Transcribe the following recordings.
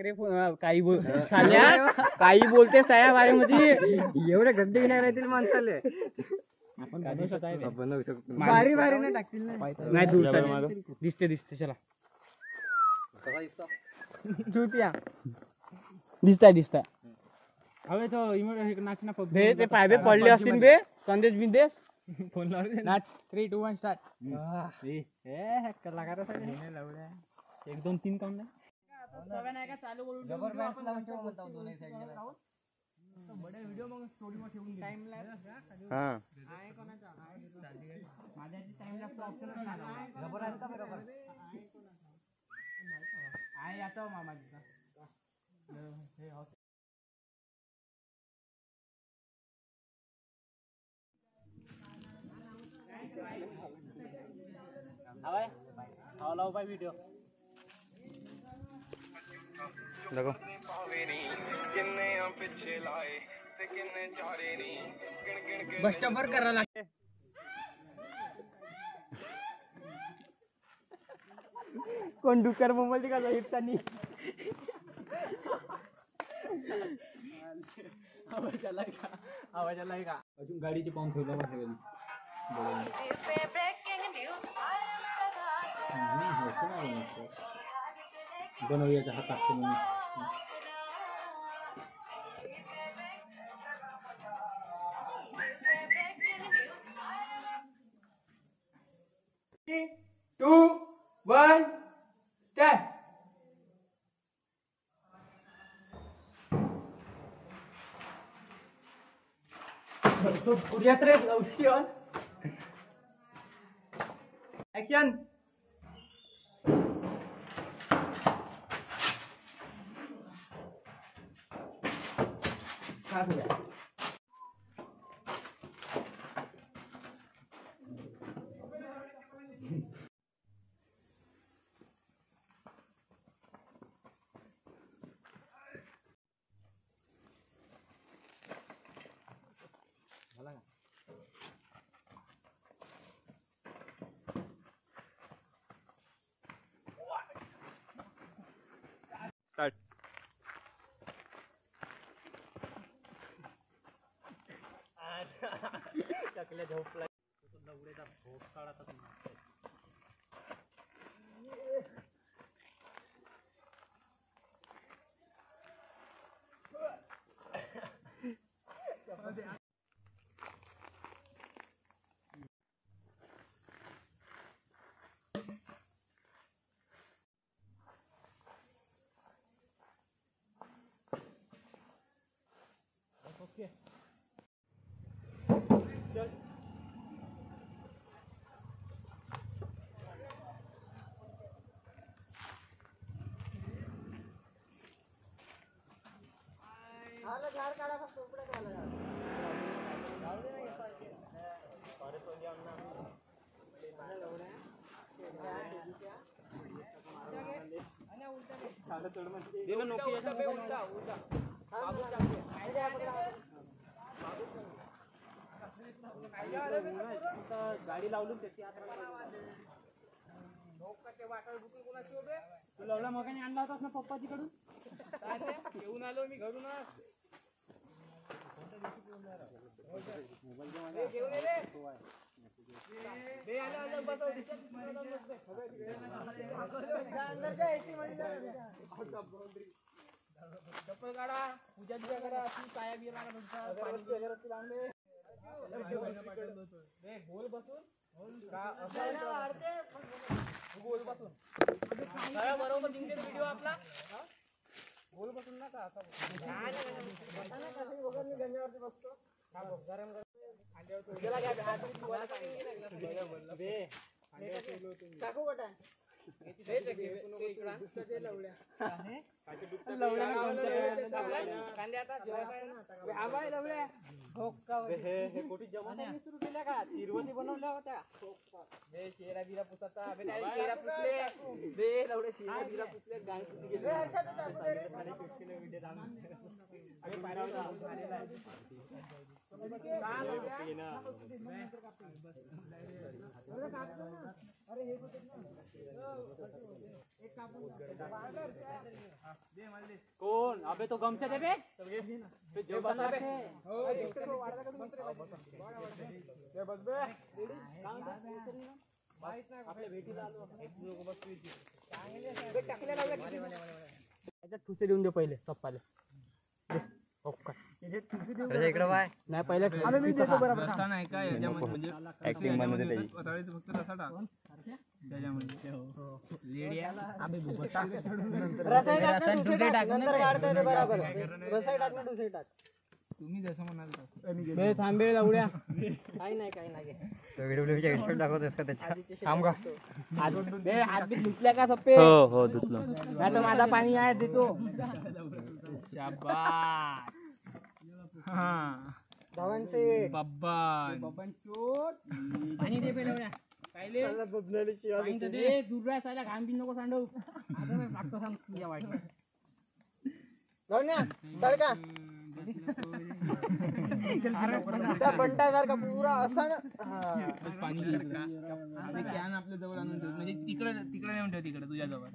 रे काही काही बोलतेस त्या बारेमध्ये एवढे गद्दे विनायक राहतील माणसाले आपण बनवू शकतो भारी भारी नाही टाकतील नाही दूर दिसते चला दिसताय अबे तो इमोट नाच ना बे ते पायबे पडले असतील बे संदेश बिंदेश फोन लावले नाच 3 2 1 स्टार्ट कलाकार 1 2 3 काउंट नाही का चालू करून जबरदस्त लावून ठेवू म्हणतो दोन्ही साइडला बडे व्हिडिओ मग स्टोरी मध्ये ठेवून टाइम लॅप्स हां आहे कोणाचा माझ्याची टाइम लॅप्स ऑप्शन नाही जबरदस्त का बरोबर आहे आता मामाजीचा हे हवाय हवाला उपाय व्हिडिओ देखो बस स्टॉपर करा लागते कोण डुकर मोबाईल का हिटतानी आवाज आलाय का अजून गाडीचे पाऊन ठेवला बसेल बनवूयाच्या हातात म्हणून 2 1 स्टार्ट तो पुऱ्यात रे लवशी ऑन ऍक्शन काय होया स्टार्ट टकल्या झोपला लवडेचा भोग काढाचा ओके चल आला झाड काढा फक्त उपडे काढा जाऊ दे ना पाहिजे सारे तो जाम ना मला लवड्या आणि उलटा घे झाड तोड म्हणजे दिलं नोकी याचा उलटा उलटा मागून टाकते गाडी लावली त्याची वाटर बुकिंग कोणाची होते तू लवला मगाने आणला होतास ना पप्पाची कडून घेऊन आलो मी घरून चप्पल काढा पूजा बिजा करा पाया बिया गोल बसून गोल बसून बरोबर जिंकते व्हिडिओ आपला गोल बसून ना का असा गंजावरती बसतो काकू कटा तिरुपती बनवल्या होत्या चेहरा बिरा पुसाचा चेहरा पुसले चेहरा बिरा पुसले गाय पुसली गेले कोण अबे तो गमछा दे बे जो बसला बे आपल्या भेटीला आलो याच्यात ठुसे देऊन दे पहिले सप्पाले इकडे बाय नाही पहिले मी देतो बरोबर रस्सा नाही का याच्यामध्ये म्हणजे ऍक्टिंग बनवते त्याची वताळीत फक्त रस्सा टाक त्याच्यामध्ये लेडी अबे बुबटा रसायन ठुसे टाक नंतर काढता येते बरोबर रसायन टाक ना ठुसे टाक तुम्ही जसं म्हणाल बे थांबे लावड्या काही नाही व्हिडिओच्या हेडशॉट दाखवतोस का त्याच्या थांब का हात बी धुतल्या का सप्पे हो हो धुतलं नाही तर माझा पाणी आहे देतो शाबास हा धावांचे बब्बन पाणी दे पे लावड्या कायले पाणी तर दे दूर राह साला घाम बी नको सांडव आता ना लागतो सांग तुझ्या वाट लावण्या चल का त्या बंटासारखा पुरा असा ना पाणी कॅन आपल्या जवळ आणून ठेव म्हणजे तिकडे नेऊन ठेव तिकडे तुझ्या जवळ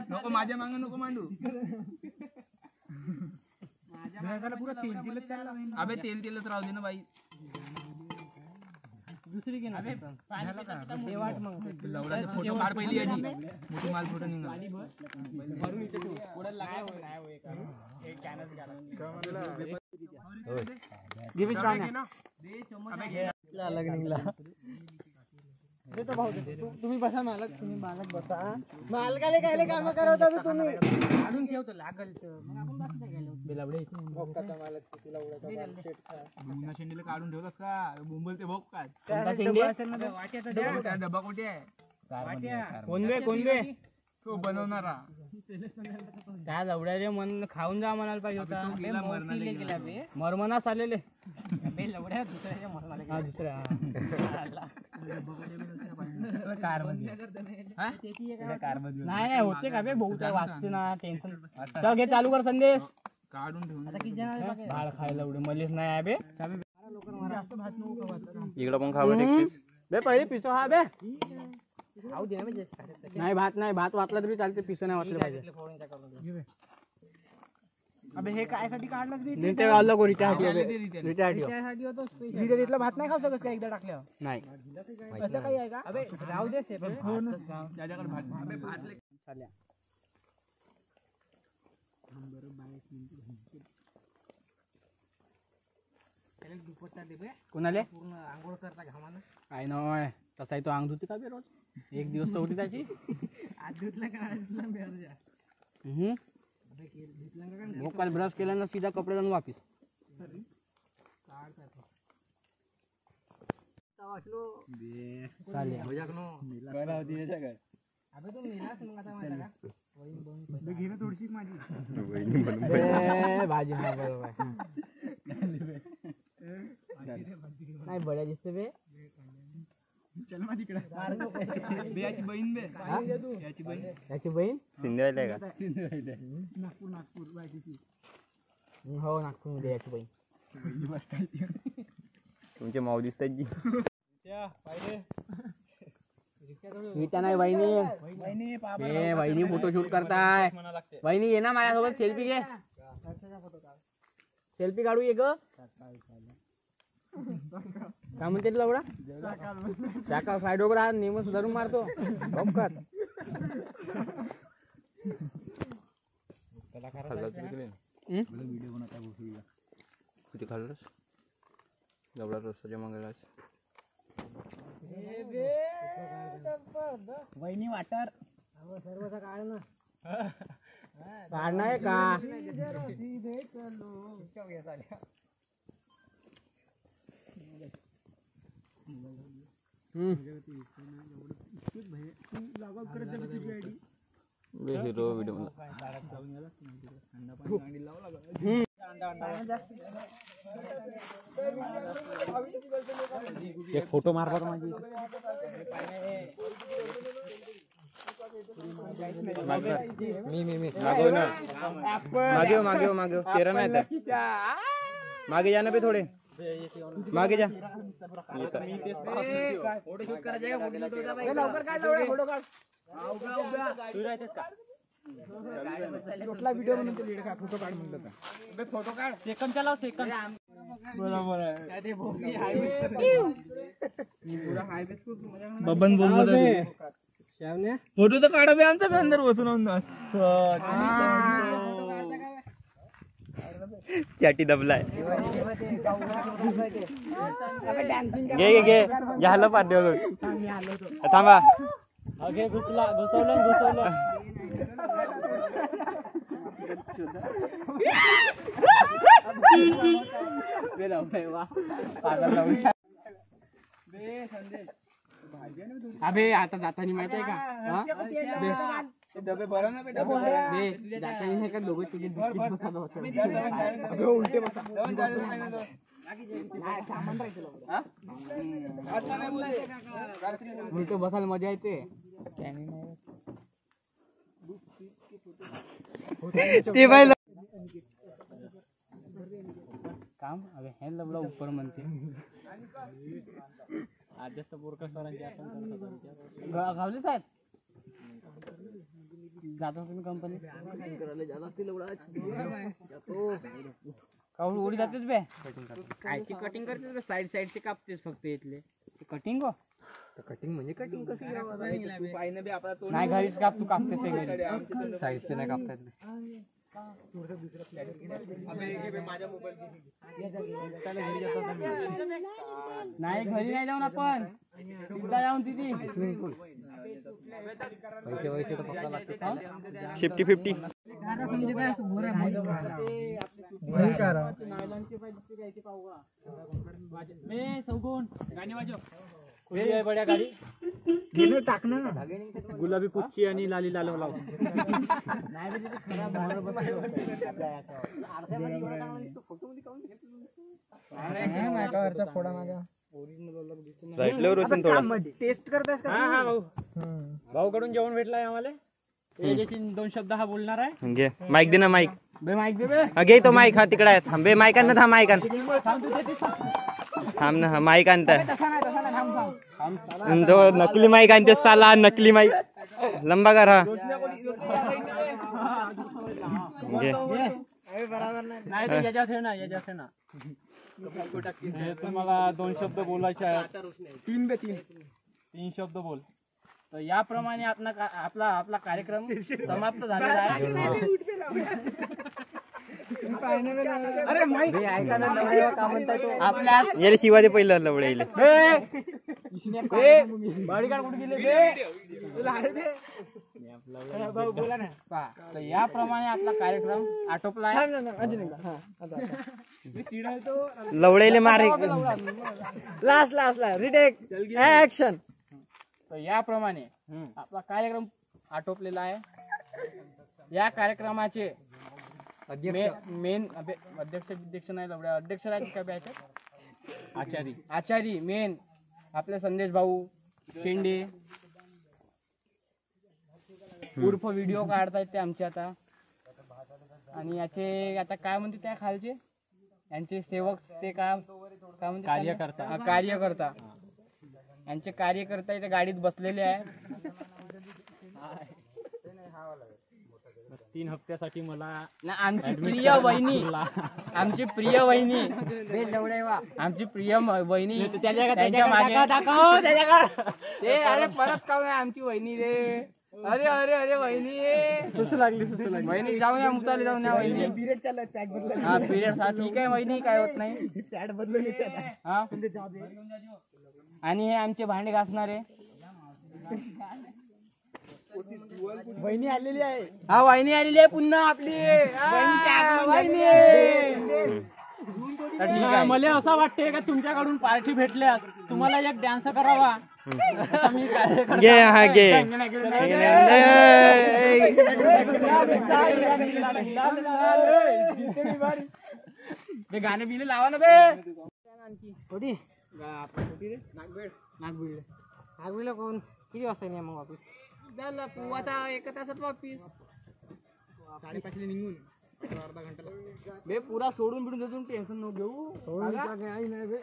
नको माझ्या मागं नको मांडू अबे तेलच राहू दे ना बाई दुसरी घे ना वाट मग लवडाचे फोटो काढ पहिली याची मोठी माल फोटो निघाला भरून इथे ठेव पुढे लागला एक कॅनच अलग निघला देतो भाऊ तुम्ही बसा मालक तुम्ही मालक बसा मालकाले कायले काम करवता तुम्ही काढून ठेवतो लागल मग आपण बसता गेलो बेलावडे भोकाचा मालक किती लावडा शेंडीला काढून ठेवलास का मुंबई ते भोग काय वाट्याचा डबा कुठे आहे कोण बे तो बनवणारा त्या लवड्या रे मन खाऊन जा म्हणायला पाहिजे होता मरमनास आलेले लवड्या दुसऱ्याच्या मरणाला दुसऱ्या नाही होते का बे बहुत वाचते ना टेन्शन चल घे चालू कर संदेश काढून ठेवून बाळ खायला एवढे मलेच नाही आहे बे इकडं पण खावं टेक्सीस बे पहिले पिसो हा बे खाऊ दे नाही भात वाचला तरी चालते पिसो नाही वाचलं पाहिजे अबे हे काय साठी काढलं रीते आलं को रीत्यासाठी होतो स्पेशल भात नाही खाऊ शकत का एकदा टाकल्यावर नाही असं काही आहे का अबे राहू दे त्याच्याकडे भात अबे भात चाल्या दुपट्टा दे बे कोणाले पूर्ण आंघोळ करता घामानं काय नाही तसाही तो अंग धुते का बे रोज एक दिवस तर होती त्याची आज धुतला का आज धुतला काल ब्रश केला ना सीधा कपडे जाऊन वापिस थोडीशी माझी भाजी नाही बड्या दिसते बे चल मग तिकडे याची बहीण बे याची बहीण सिंधुवायला का नागपूर बायकीची हो नागपूर मध्ये याची बहीण तुमचे माऊ दिसतात जी इथं नाही वहिनी फोटोशूट करताय वहिनी ये ना माझ्यासोबत सेल्फी घे सेल्फी काढू ये ग काय म्हणते लवडा चाका साईडवर राहा नेहमी धरून मारतो किती खाल्लंस लवडा रस्त्याच्या मागे वहिनी वाटर सर्वचा काढ ना काढणार का हिरो व्हिडिओ एक फोटो मारतात माझी मी मागव तेरा नाही मागे जा ना बे थोडे मागे जा व्हिडिओ म्हणून फोटो काढ म्हणलं फोटो काढ सेकंद चलाव सेकंद बरोबर आहे बबन बोलत फोटो तर काढा बे आमच्या अंदर बसून चाटी दबलाय घे घे झालं पाठव थांबा घुसवलं अबे आता जातानी माहित आहे का डबे बरं ना जातानी नाही का दोघं तिकीट उलटे बसा उलट बसायला मजा येते काम अबे हे लबला उपर म्हणते आजच पोरका सरांची गावले साहेब जातो तुम्ही कंपनी काऊन उडी जातेच बे कायची कटिंग करतेस बे साईड साईडचे कापतेस फक्त इथले कटिंग हो कटिंग म्हणजे कटिंग कशी नाही घरीच काप तू कापतेस घरी साईडचे नाही कापतात नाही घरी नाही जाऊन आपण एकदा जाऊन तिथे पैसे पक्का लागते 50-50 गाणी वाजव बड्या गाडी गेलो टाक ना गुलाबी पुच्ची आणि लाली लाल लाव टेस्ट करताय का भाऊ कडून जेवण भेटलाय आम्हाला दोन शब्द हा बोलणार आहे घे माईक दे ना माईक बे माईक दे बे घे तो माईक हा तिकडे आहे थांबे माईक आण ना थांब माईक आण थांब ना माईक आणता जो नकली माईक आणते साला नकली माईक लंबा कर हा घे नाही तर याच्यात ना मला दोन शब्द बोलायचे आहेत 3 शब्द बोल तर याप्रमाणे आपला कार्यक्रम समाप्त झालेला आहे आपल्या याला शिवाजी पहिलं लवडे तर याप्रमाणे आपला कार्यक्रम आटोपला आहे लवडेले मारे लास्ट रिटेक ऍक्शन तर याप्रमाणे आपला कार्यक्रम आटोपलेला आहे या कार्यक्रमाचे मेन अध्यक्ष नाही लवड्या अध्यक्ष आहेत का बॅच आचारी मेन आपले संदेश भाऊ शेंडे उर्फ व्हिडिओ काढतायत ते आमचे आता आणि याचे आता काय म्हणते त्या खालचे यांचे सेवक ते काय म्हणते कार्यकर्ता यांचे कार्यकर्ता इथे गाडीत बसलेले आहे 3 हप्त्यासाठी मला आमची प्रिय वहिनी आमची प्रिय वहिनी त्यांच्या मागे अरे परत का आमची वहिनी रे अरे वहिनी लागली वहिनी जाऊन या मुताले जाऊन या वहिनी पिरियड ठीक आहे वहिनी काय होत नाही आणि हे आमचे भांडे घासणारे वहिनी आलेली आहे वहिनी आलेली आहे पुन्हा आपली मला असं वाटते का तुमच्याकडून पार्टी भेटल्या तुम्हाला एक डान्स करावा गाणे बिले लावा ना बे नागबीडला कोण किती वाजता नाही मग वापस झालं आता 1 तासात वापिस 5:30 निघून अर्धा घंटा बे पुरा सोडून बिडून देतो टेन्शन नको घेऊ काही नाही बे